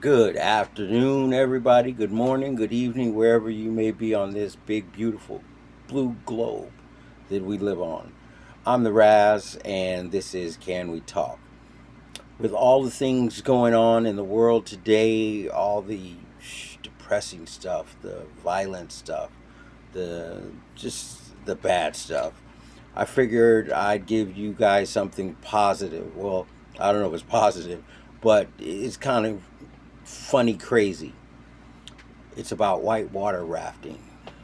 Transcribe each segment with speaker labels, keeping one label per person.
Speaker 1: Good afternoon, everybody. Good morning, good evening, wherever you may be on this big, beautiful blue globe that we live on. I'm the Raz, and this is Can We Talk? With all the things going on in the world today, all the depressing stuff, the violent stuff, the bad stuff, I figured I'd give you guys something positive. Well, I don't know if it's positive, but it's kind of funny crazy. It's about whitewater rafting.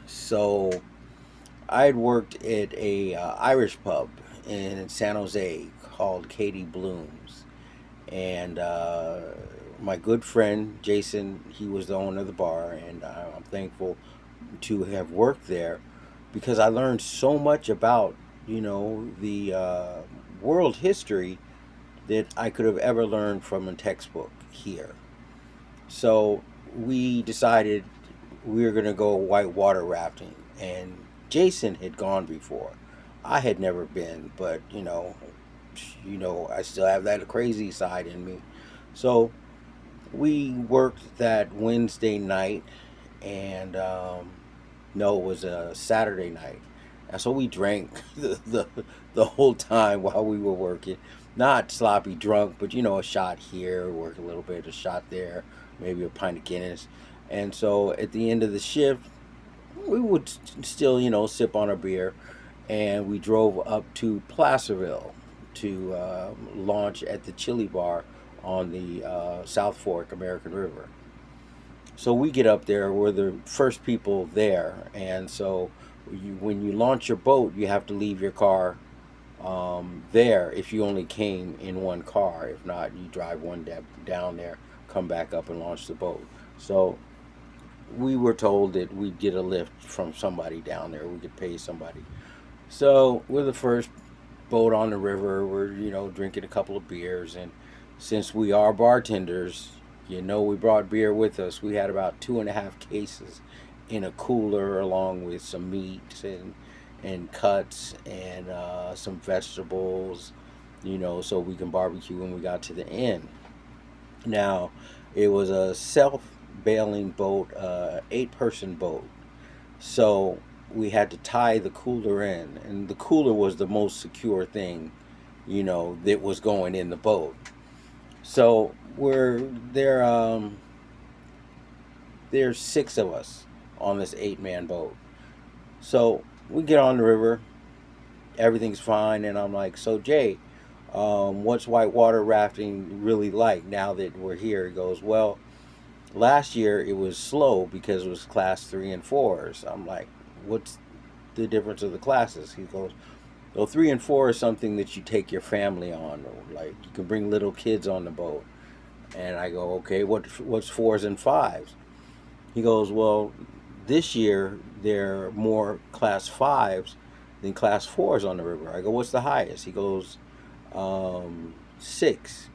Speaker 1: So I had worked at a Irish pub in San Jose called Katie Bloom's, and my good friend Jason, he was the owner of the bar, and I'm thankful to have worked there because I learned so much about the world history that I could have ever learned from a textbook here. So we decided we were going to go whitewater rafting, and Jason had gone before. I had never been, but I still have that crazy side in me. So we worked that Wednesday night, and no, it was a Saturday night, and so we drank the whole time while we were working. Not sloppy drunk, but a shot here, work a little bit, a shot there, maybe a pint of Guinness. And so at the end of the shift, we would still, sip on a beer, and we drove up to Placerville to launch at the Chili Bar on the South Fork American River. So we get up there, we're the first people there, and so when you launch your boat, you have to leave your car there if you only came in one car. If not, you drive down there, come back up and launch the boat. So we were told that we'd get a lift from somebody down there. We could pay somebody. So we're the first boat on the river. We're drinking a couple of beers, and since we are bartenders, we brought beer with us. We had about 2.5 cases in a cooler, along with some meat and cuts and some vegetables, so we can barbecue when we got to the end. Now, it was a self bailing boat, 8-person boat. So we had to tie the cooler in, and the cooler was the most secure thing, that was going in the boat. So we're there. There's 6 of us on this 8-man boat. So we get on the river, everything's fine, and I'm like, so Jay, what's whitewater rafting really like now that we're here? He goes, well, last year it was slow because it was class 3 and 4s. I'm like, what's the difference of the classes? He goes, well, 3 and 4 is something that you take your family on, or like you can bring little kids on the boat. And I go, okay, what's 4s and 5s? He goes, well, this year there are more class 5s than class 4s on the river. I go, what's the highest? He goes, 6.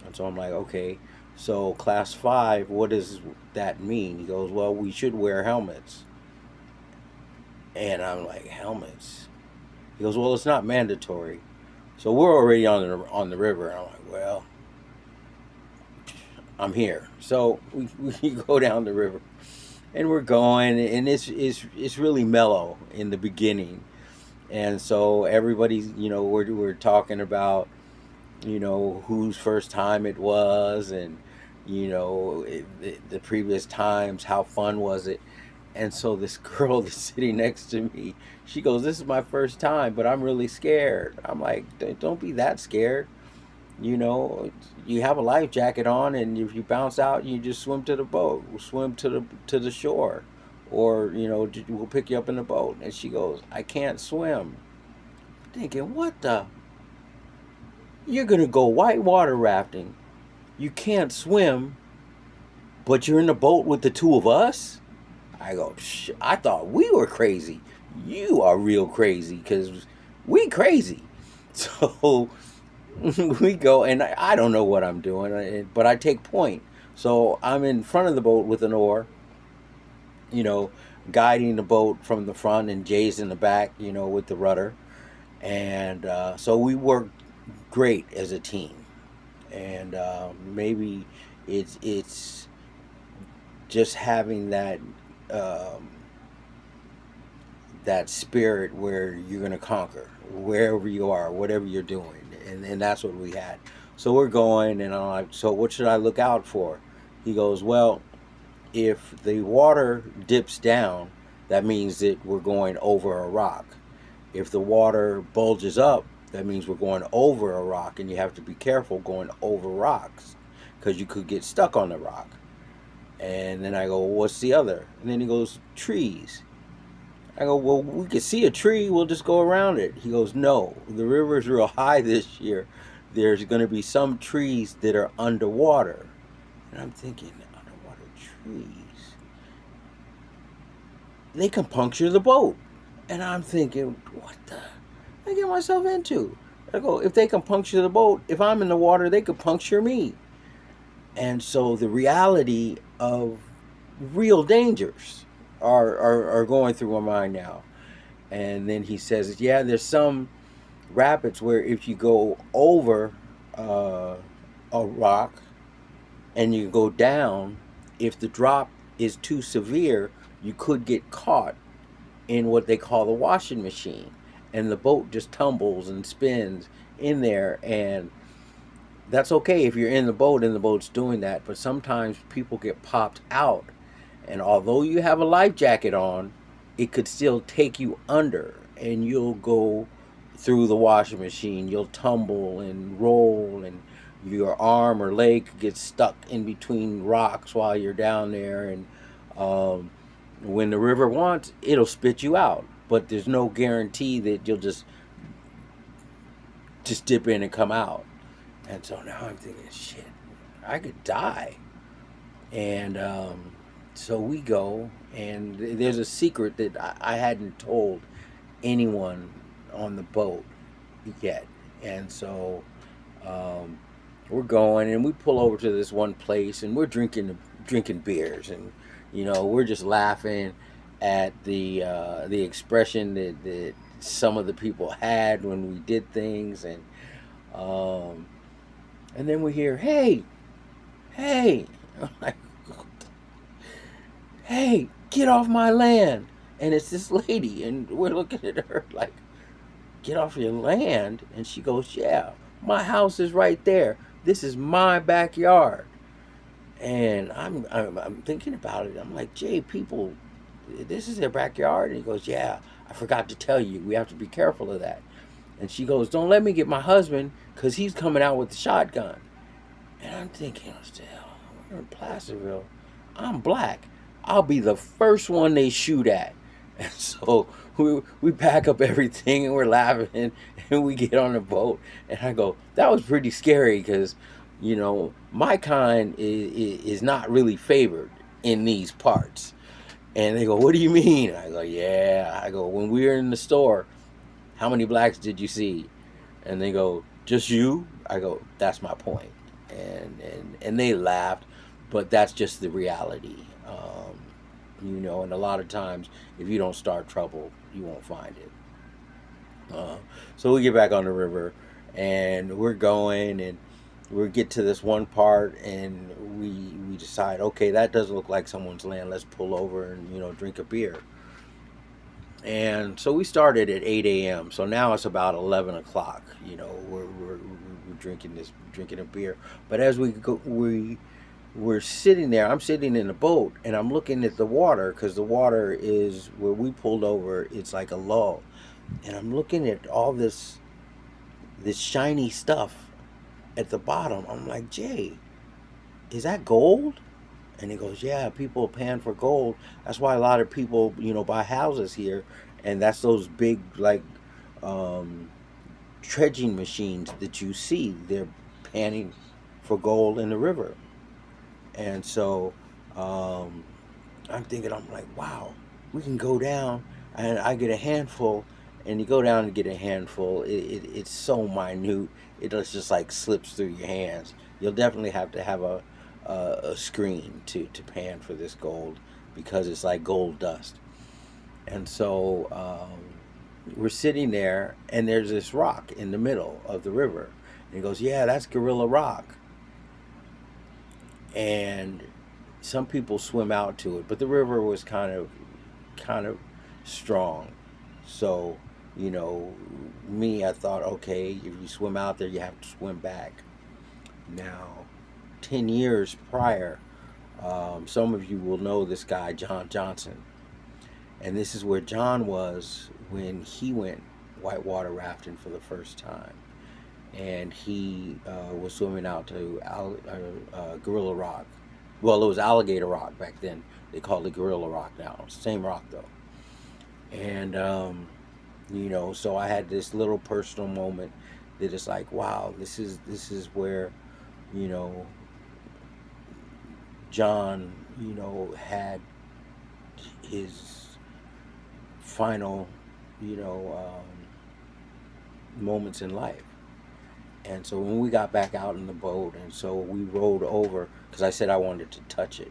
Speaker 1: And so I'm like, okay, so class 5, what does that mean? He goes, well, we should wear helmets. And I'm like, helmets? He goes, well, it's not mandatory. So we're already on the river. And I'm like, well, I'm here. So we go down the river, and we're going, and it's really mellow in the beginning. And so everybody's, we're talking about, whose first time it was, and the previous times, how fun was it. And so this girl that's sitting next to me, she goes, this is my first time, but I'm really scared. I'm like, don't be that scared. You know, you have a life jacket on, and if you bounce out, you just swim to the boat, swim to the shore, or we'll pick you up in the boat. And she goes, I can't swim. Thinking, what the? You're gonna go whitewater rafting. You can't swim, but you're in the boat with the 2 of us. I go, I thought we were crazy. You are real crazy because we crazy. So we go, and I don't know what I'm doing, but I take point. So I'm in front of the boat with an oar, you know, guiding the boat from the front, and Jay's in the back, with the rudder. And so we work great as a team. And maybe It's just having um, that spirit where you're gonna conquer wherever you are, whatever you're doing, and that's what we had. So we're going, and I'm like, so what should I look out for? He goes, well, if the water dips down, that means that we're going over a rock. If the water bulges up, that means we're going over a rock, and you have to be careful going over rocks because you could get stuck on the rock. And then I go, well, what's the other? And then he goes, trees. I go, well, we could see a tree. We'll just go around it. He goes, no, the river's real high this year. There's going to be some trees that are underwater. And I'm thinking, underwater trees, they can puncture the boat. And I'm thinking, what the I get myself into? I go, if they can puncture the boat, if I'm in the water, they could puncture me. And so the reality of real dangers are going through my mind now. And then he says, yeah, there's some rapids where if you go over uh, a rock and you go down, if the drop is too severe, you could get caught in what they call the washing machine. And the boat just tumbles and spins in there. And that's okay if you're in the boat and the boat's doing that. But sometimes people get popped out. And although you have a life jacket on, it could still take you under. And you'll go through the washing machine. You'll tumble and roll. And your arm or leg gets stuck in between rocks while you're down there. And um, when the river wants, it'll spit you out. But there's no guarantee that you'll just dip in and come out. And so now I'm thinking, shit, I could die. And so we go, and there's a secret that I hadn't told anyone on the boat yet. And so um, we're going, and we pull over to this one place, and we're drinking beers, and we're just laughing at the expression that some of the people had when we did things, um, and then we hear, "Hey, hey!" I'm like, "Hey, get off my land!" And it's this lady, and we're looking at her like, "Get off your land?" And she goes, "Yeah, my house is right there. This is my backyard." And I'm thinking about it. I'm like, "Jay, people, this is their backyard." And he goes, "Yeah, I forgot to tell you. We have to be careful of that." And she goes, "Don't let me get my husband, because he's coming out with the shotgun." And I'm thinking, still, we're in Placerville. I'm black. I'll be the first one they shoot at. And so we pack up everything, and we're laughing, and we get on the boat. And I go, that was pretty scary because, my kind is not really favored in these parts. And they go, what do you mean? I go, yeah. I go, when we were in the store, how many blacks did you see? And they go, just you? I go, that's my point. And they laughed, but that's just the reality. And a lot of times, if you don't start trouble, you won't find it. Uh, so we get back on the river, and we're going, and we get to this one part, and we decide, okay, that doesn't look like someone's land. Let's pull over and drink a beer. And so we started at 8 a.m. So now it's about 11 o'clock. We're drinking a beer. But as we're sitting there. I'm sitting in the boat, and I'm looking at the water because the water is where we pulled over. It's like a lull, and I'm looking at all this shiny stuff at the bottom. I'm like, Jay, is that gold? And he goes, yeah, people are paying for gold. That's why a lot of people, buy houses here. And that's those big, like, um, dredging machines that you see. They're panning for gold in the river. And so um, I'm like, wow, we can go down and I get a handful. And you go down and get a handful. It's so minute. It just like slips through your hands. You'll definitely have to have a screen to pan for this gold because it's like gold dust. And so we're sitting there, and there's this rock in the middle of the river. And he goes, yeah, that's Gorilla Rock. and some people swim out to it, but the river was kind of strong. So, you know, me, I thought, okay, if you swim out there, you have to swim back. Now, 10 years prior, some of you will know this guy, John Johnson. And this is where John was when he went whitewater rafting for the first time. And he was swimming out to Gorilla Rock. Well, it was Alligator Rock back then. They called it Gorilla Rock now. Same rock though. And so I had this little personal moment that is like, wow, this is where, you know, John, had his final, you know, moments in life. And so when we got back out in the boat, and so we rode over, because I said I wanted to touch it.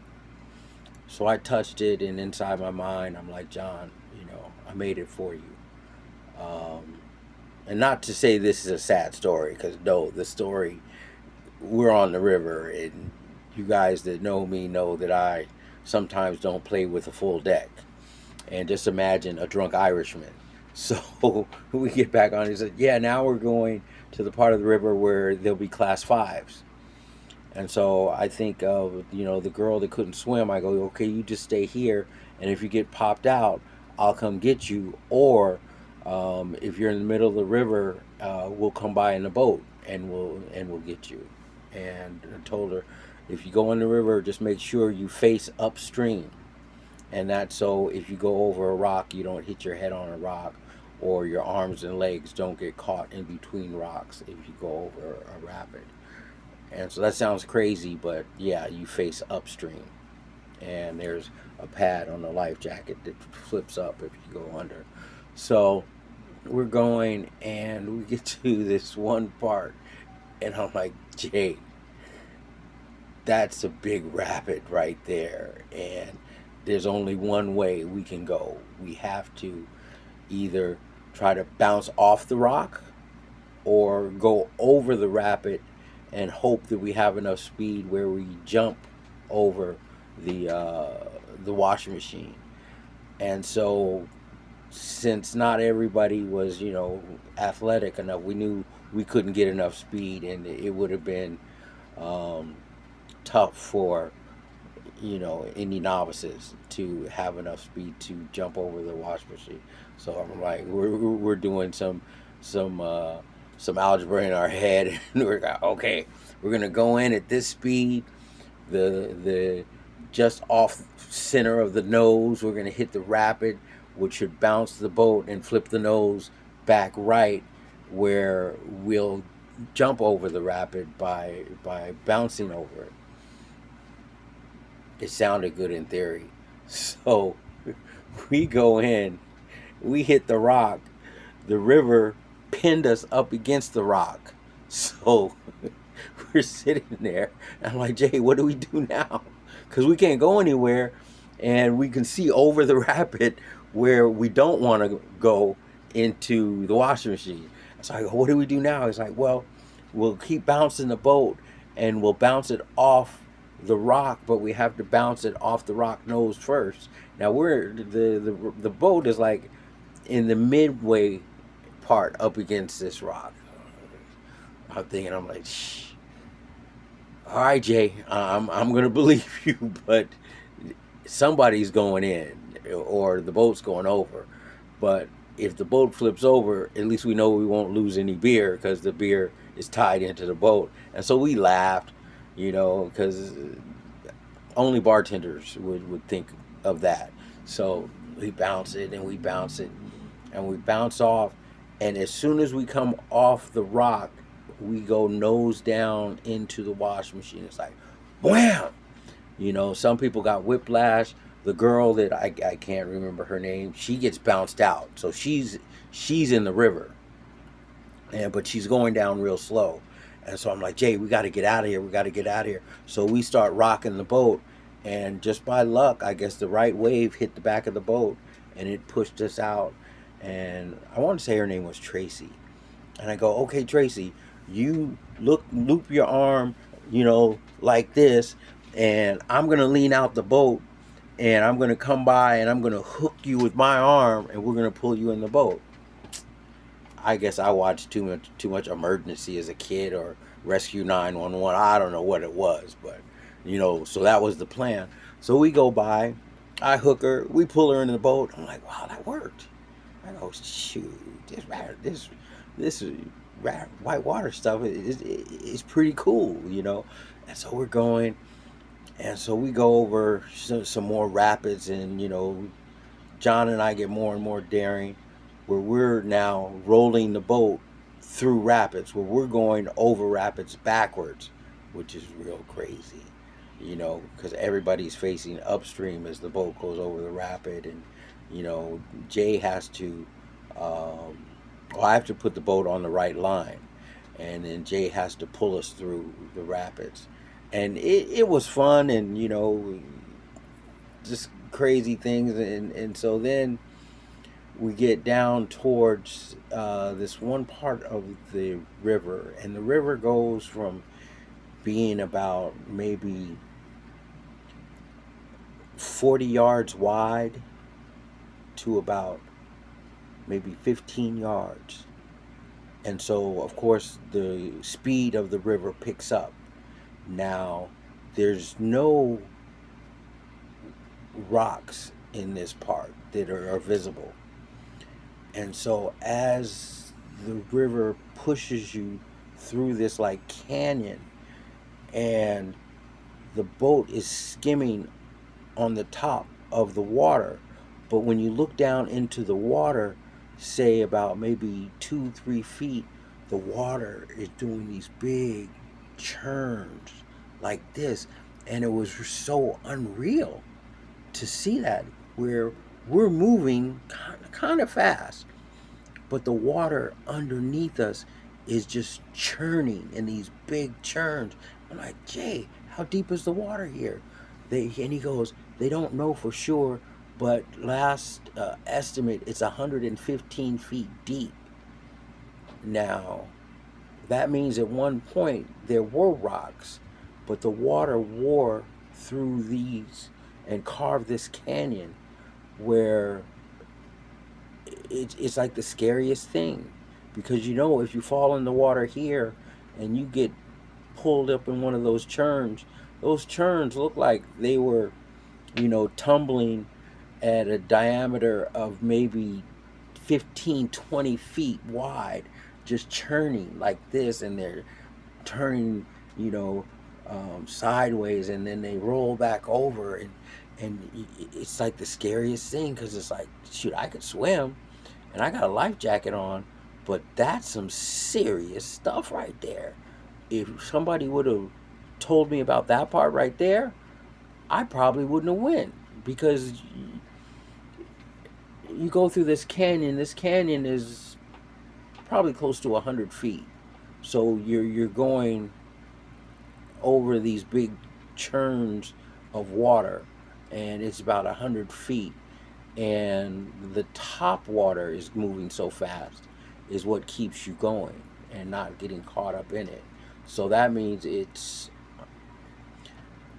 Speaker 1: So I touched it, and inside my mind, I'm like, John, I made it for you. Um, and not to say this is a sad story, because no, the story, we're on the river, and you guys that know me know that I sometimes don't play with a full deck. And just imagine a drunk Irishman. So we get back on. He said, "Yeah, now we're going to the part of the river where there'll be class fives." And so I think of the girl that couldn't swim. I go, "Okay, you just stay here, and if you get popped out, I'll come get you. Or if you're in the middle of the river, we'll come by in a boat and we'll get you." And I told her, if you go in the river, just make sure you face upstream, and that's so if you go over a rock, you don't hit your head on a rock, or your arms and legs don't get caught in between rocks if you go over a rapid. And so that sounds crazy, but yeah, you face upstream, and there's a pad on the life jacket that flips up if you go under. So we're going, and we get to this one part, and I'm like, Jay, that's a big rapid right there, and there's only one way we can go. We have to either try to bounce off the rock or go over the rapid and hope that we have enough speed where we jump over the washing machine. And so, since not everybody was athletic enough, we knew we couldn't get enough speed, and it would have been um, tough for any novices to have enough speed to jump over the wash machine. So I'm like, we're doing some some algebra in our head, and we're like, okay, we're gonna go in at this speed, the just off center of the nose. We're gonna hit the rapid, which should bounce the boat and flip the nose back right, where we'll jump over the rapid by bouncing over it. It sounded good in theory. So we go in, we hit the rock, the river pinned us up against the rock. So we're sitting there, and I'm like, Jay, what do we do now? Because we can't go anywhere, and we can see over the rapid where we don't want to go into the washing machine. So I go, what do we do now? He's like, well, we'll keep bouncing the boat, and we'll bounce it off the rock, but we have to bounce it off the rock nose first. Now the boat is like in the midway part up against this rock. I'm thinking, I'm like, shh. All right, Jay, I'm gonna believe you, but somebody's going in, or the boat's going over. But if the boat flips over, at least we know we won't lose any beer because the beer is tied into the boat. And so we laughed, because only bartenders would think of that. So we bounce it and we bounce it and we bounce off. And as soon as we come off the rock, we go nose down into the wash machine. It's like, wham! Some people got whiplash. The girl that I can't remember her name, she gets bounced out. So she's in the river, but she's going down real slow. And so I'm like, Jay, we got to get out of here. We got to get out of here. So we start rocking the boat, and just by luck, I guess the right wave hit the back of the boat, and it pushed us out. And I want to say her name was Tracy. And I go, okay, Tracy, you loop your arm, like this, and I'm gonna lean out the boat, and I'm gonna come by, and I'm gonna hook you with my arm, and we're gonna pull you in the boat. I guess I watched too much Emergency as a kid, or Rescue 911. I don't know what it was, but so that was the plan. So we go by, I hook her, we pull her in the boat. I'm like, wow, that worked. I go, shoot, this white water stuff is pretty cool. And so we're going, and so we go over some more rapids, and John and I get more and more daring, where we're now rolling the boat through rapids, where we're going over rapids backwards, which is real crazy, because everybody's facing upstream as the boat goes over the rapid, and Jay has to, well, I have to put the boat on the right line, and then Jay has to pull us through the rapids, and it was fun, and just crazy things, and so then we get down towards this one part of the river, and the river goes from being about maybe 40 yards wide to about maybe 15 yards. And so, of course, the speed of the river picks up. Now, there's no rocks in this part that are visible. And so, as the river pushes you through this like canyon, and the boat is skimming on the top of the water, but when you look down into the water, say about maybe 2, 3 feet, the water is doing these big churns like this, and it was so unreal to see that, where we're moving kind of fast, but the water underneath us is just churning in these big churns. I'm like, Jay, how deep is the water here? And he goes, they don't know for sure, but last estimate, it's 115 feet deep. Now, that means at one point there were rocks, but the water wore through these and carved this canyon, where it's like the scariest thing, because if you fall in the water here and you get pulled up in one of those churns look like they were tumbling at a diameter of maybe 15, 20 feet wide, just churning like this, and they're turning sideways, and then they roll back over, and it's like the scariest thing, because it's like, shoot, I could swim and I got a life jacket on, but that's some serious stuff right there. If somebody would have told me about that part right there, I probably wouldn't have went, because you go through this canyon. This canyon is probably close to 100 feet, so you're going over these big churns of water, and it's about 100 feet, and the top water is moving so fast is what keeps you going and not getting caught up in it. So that means it's,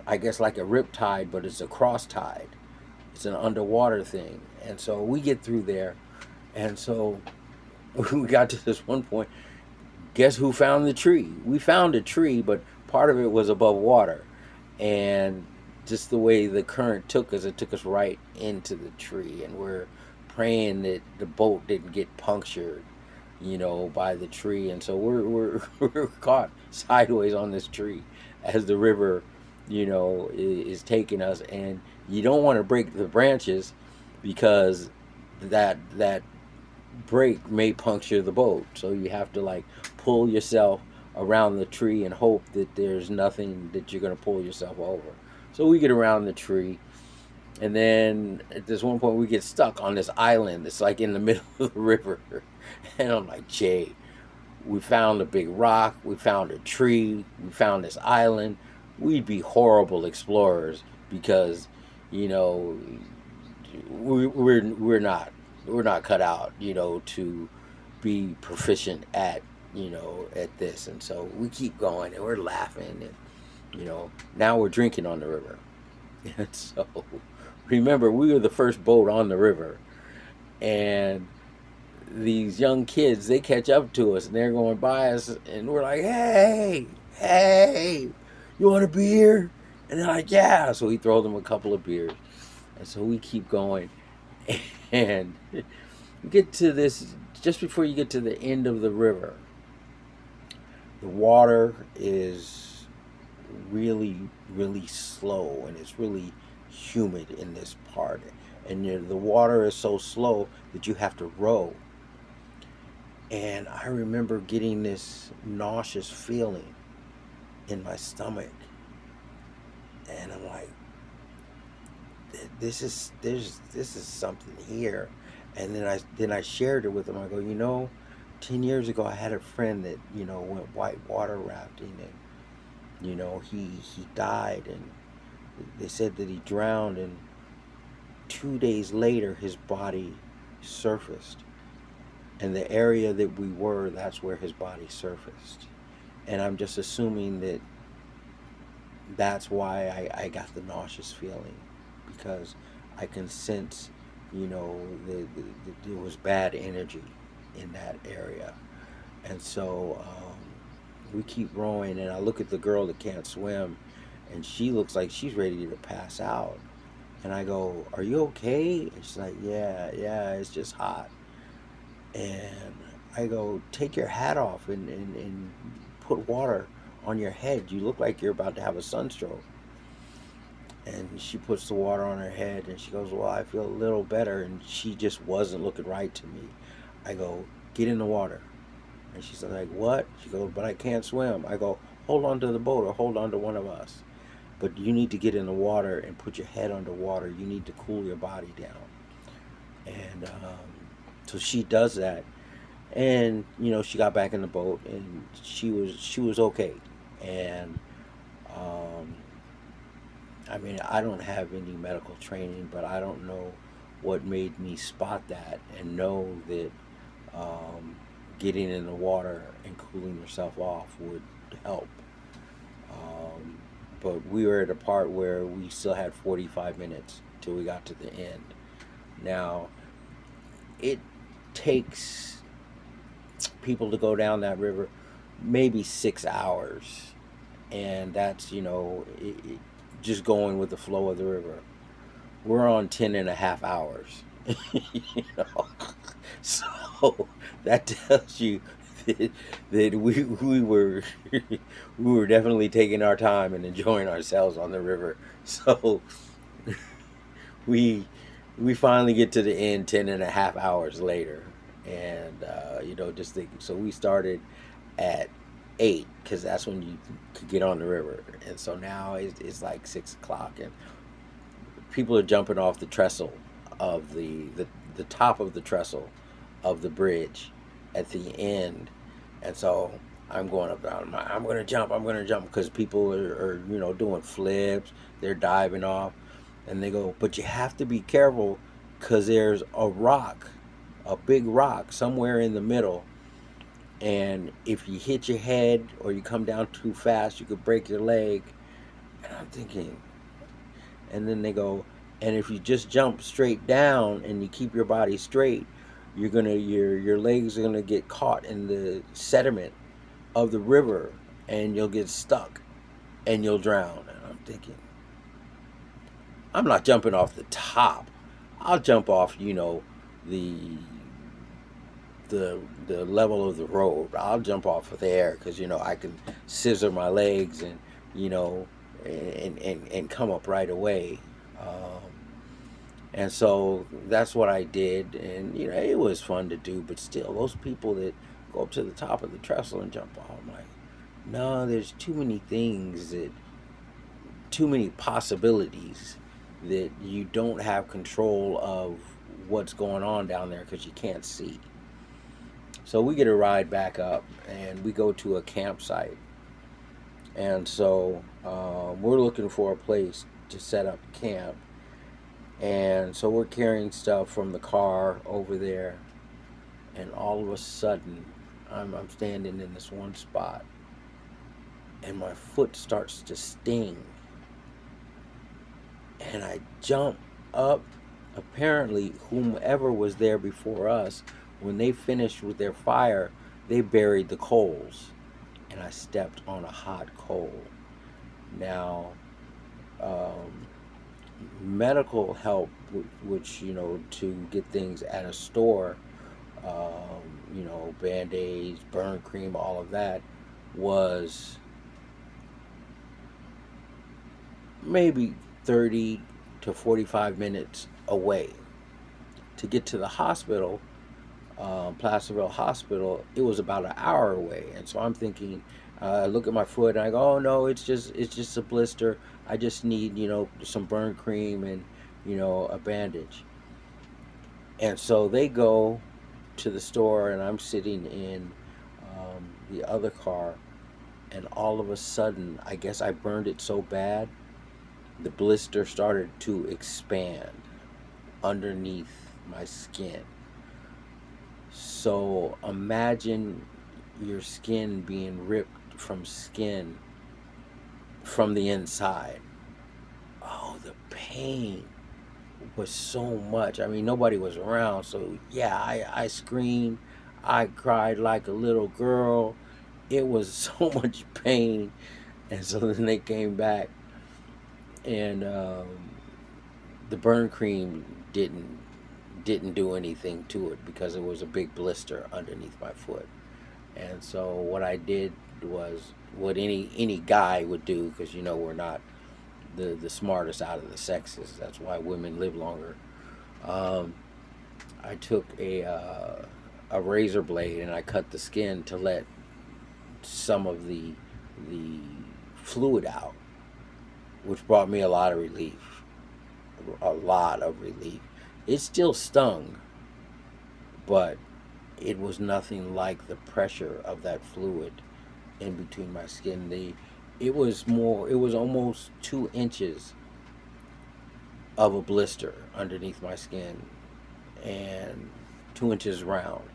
Speaker 1: I guess, like a rip tide, but it's a cross tide. It's an underwater thing. And so we get through there, and so we got to this one point. Guess who found the tree? We found a tree, but part of it was above water, and just the way the current took us, it took us right into the tree, and we're praying that the boat didn't get punctured, by the tree, and so we're caught sideways on this tree as the river, is taking us, and you don't want to break the branches, because that break may puncture the boat, so you have to like pull yourself around the tree and hope that there's nothing that you're going to pull yourself over. So we get around the tree, and then at this one point we get stuck on this island that's like in the middle of the river. And I'm like, Jay, we found a big rock, we found a tree, we found this island. We'd be horrible explorers, because you know we're not cut out, to be proficient at at this. And so we keep going, and we're laughing, and You know, now we're drinking on the river. And so, remember, we were the first boat on the river, and these young kids, they catch up to us and they're going by us, and we're like, hey, hey, you want a beer? And they're like, yeah. So we throw them a couple of beers, and so we keep going. And you get to this, just before you get to the end of the river, the water is really, really slow, and it's really humid in this part. And the water is so slow that you have to row. And I remember getting this nauseous feeling in my stomach. And I'm like, this is something here. And then I shared it with him. I go, 10 years ago I had a friend that, went white water rafting, and he died, and they said that he drowned, and 2 days later his body surfaced. And the area that we were, that's where his body surfaced. And I'm just assuming that that's why I got the nauseous feeling, because I can sense, there was bad energy in that area. And so we keep rowing, and I look at the girl that can't swim, and she looks like she's ready to pass out. And I go, "Are you okay?" And she's like, "Yeah, yeah, it's just hot." And I go, "Take your hat off and put water on your head. You look like you're about to have a sunstroke." And she puts the water on her head, and she goes, "Well, I feel a little better." And she just wasn't looking right to me. I go, "Get in the water." And she's like, "What?" She goes, "But I can't swim." I go, "Hold on to the boat, or hold on to one of us. But you need to get in the water and put your head underwater. You need to cool your body down." And so she does that. And she got back in the boat, and she was okay. And um, I mean, I don't have any medical training, but I don't know what made me spot that and know that um, getting in the water and cooling yourself off would help. Um, but we were at a part where we still had 45 minutes till we got to the end. Now, it takes people to go down that river maybe 6 hours, and that's just going with the flow of the river. We're on 10 and a half hours. you know so that tells you that we were definitely taking our time and enjoying ourselves on the river. So we we finally get to the end 10 and a half hours later. And just thinking, so we started at 8, because that's when you could get on the river. And so now it's like 6 o'clock, and people are jumping off the trestle of the top of the trestle of the bridge at the end. And so I'm going up down. I'm going to jump. I'm going to jump, because people are doing flips. They're diving off, and they go, but you have to be careful, because there's a rock, a big rock somewhere in the middle, and if you hit your head or you come down too fast, you could break your leg. And I'm thinking, and then they go, and if you just jump straight down and you keep your body straight, your legs are gonna get caught in the sediment of the river, and you'll get stuck and you'll drown. And I'm thinking, I'm not jumping off the top. I'll jump off, the the level of the road. I'll jump off of there, because I can scissor my legs, and you know and come up right away. Um, and so that's what I did, and it was fun to do. But still, those people that go up to the top of the trestle and jump off, I'm like, no, there's too many possibilities that you don't have control of what's going on down there, because you can't see. So we get a ride back up, and we go to a campsite. And so we're looking for a place to set up camp. And so we're carrying stuff from the car over there. And all of a sudden, I'm standing in this one spot. and my foot starts to sting. And I jump up. Apparently, whomever was there before us, when they finished with their fire, they buried the coals, and I stepped on a hot coal. Now, um, medical help, which, to get things at a store, band aids, burn cream, all of that, was maybe 30 to 45 minutes away. To get to the hospital, Placerville Hospital, it was about an hour away. And so I'm thinking, I look at my foot and I go, oh no, it's just a blister. I just need, some burn cream and, a bandage. And so they go to the store, and I'm sitting in the other car, and all of a sudden, I guess I burned it so bad, the blister started to expand underneath my skin. So imagine your skin being ripped from skin from the inside. Oh, the pain was so much. I mean, nobody was around, so yeah, I screamed. I cried like a little girl. It was so much pain. And so then they came back, and the burn cream didn't do anything to it because it was a big blister underneath my foot. And so what I did was what any guy would do, because we're not the smartest out of the sexes. That's why women live longer. Um, I took a razor blade and I cut the skin to let some of the fluid out, which brought me a lot of relief. A lot of relief. It still stung, but it was nothing like the pressure of that fluid in between my skin. It was more. It was almost 2 inches of a blister underneath my skin, and 2 inches round.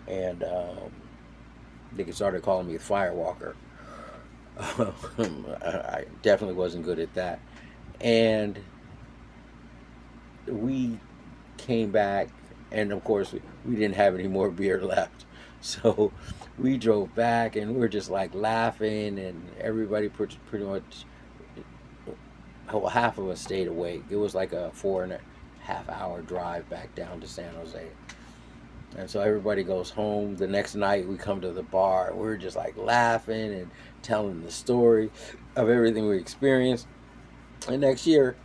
Speaker 1: And they started calling me a firewalker. I definitely wasn't good at that. And we came back, and of course, we didn't have any more beer left. So we drove back, and we were just like laughing, and everybody pretty much, well, half of us stayed awake. It was like a 4.5 hour drive back down to San Jose. And so everybody goes home. The next night, we come to the bar. We're just like laughing and telling the story of everything we experienced. And next year,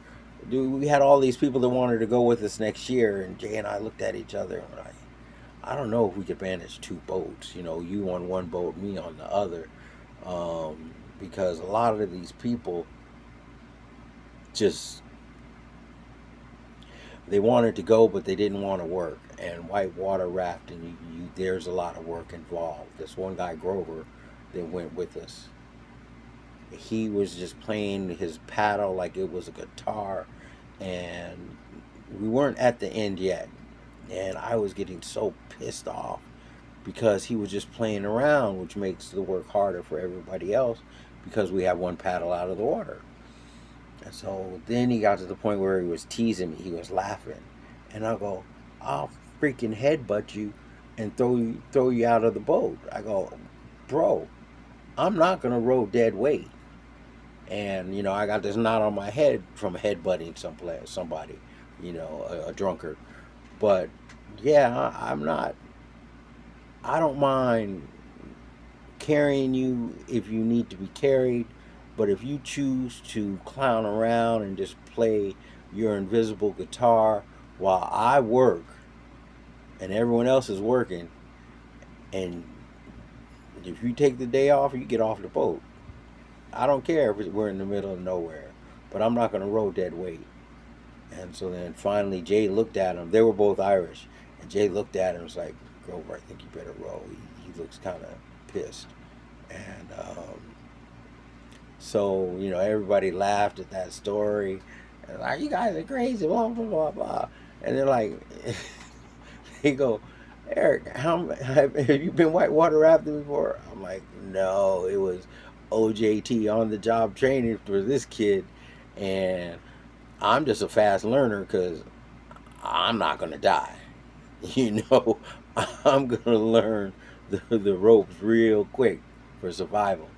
Speaker 1: dude, we had all these people that wanted to go with us next year. And Jay and I looked at each other and we're like, I don't know if we could manage 2 boats. You on one boat, me on the other. Because a lot of these people just, they wanted to go, but they didn't want to work. And whitewater rafting, there's a lot of work involved. This one guy, Grover, that went with us, he was just playing his paddle like it was a guitar, and we weren't at the end yet. And I was getting so pissed off because he was just playing around, which makes the work harder for everybody else because we have one paddle out of the water. And so then he got to the point where he was teasing me. He was laughing. And I go, I'll freaking headbutt you and throw you out of the boat. I go, bro, I'm not gonna row dead weight. And I got this knot on my head from headbutting somebody, a drunkard. But yeah, I'm not. I don't mind carrying you if you need to be carried, but if you choose to clown around and just play your invisible guitar while I work and everyone else is working, and if you take the day off, you get off the boat. I don't care if we're in the middle of nowhere, but I'm not going to row dead weight. And so then finally Jay looked at him. They were both Irish. And Jay looked at him and was like, Grover, I think you better row. He looks kind of pissed. And so, everybody laughed at that story. And like, you guys are crazy, blah, blah, blah, blah. And they're like, they go, Eric, have you been whitewater rafting before? I'm like, no, it was OJT, on the job training for this kid, and I'm just a fast learner because I'm not gonna die. You know, I'm gonna learn the ropes real quick for survival.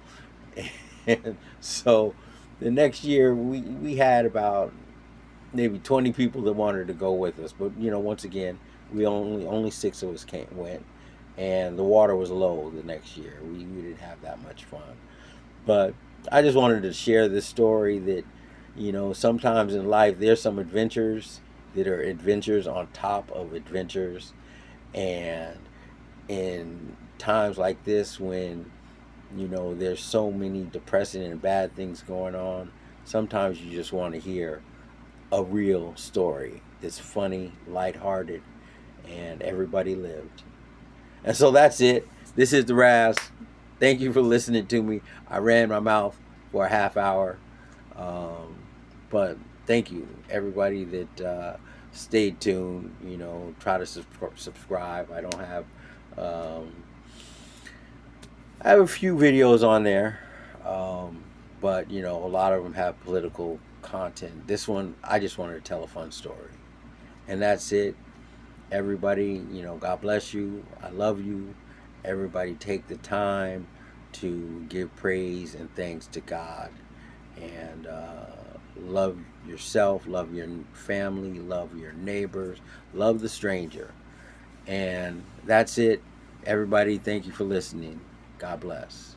Speaker 1: And so the next year we had about maybe 20 people that wanted to go with us, but once again, we only six of us came went, and the water was low the next year. We didn't have that much fun. But I just wanted to share this story that, sometimes in life there's some adventures that are adventures on top of adventures. And in times like this, when, there's so many depressing and bad things going on, sometimes you just want to hear a real story that's funny, lighthearted, and everybody lived. And so that's it. This is the Raz. Thank you for listening to me. I ran my mouth for a half hour. Um, but thank you, everybody that stayed tuned. Try to subscribe. Um, I have a few videos on there, but a lot of them have political content. This one, I just wanted to tell a fun story, and that's it. Everybody, God bless you. I love you. Everybody, take the time to give praise and thanks to God, and love yourself, love your family, love your neighbors, love the stranger. And that's it. Everybody, thank you for listening. God bless.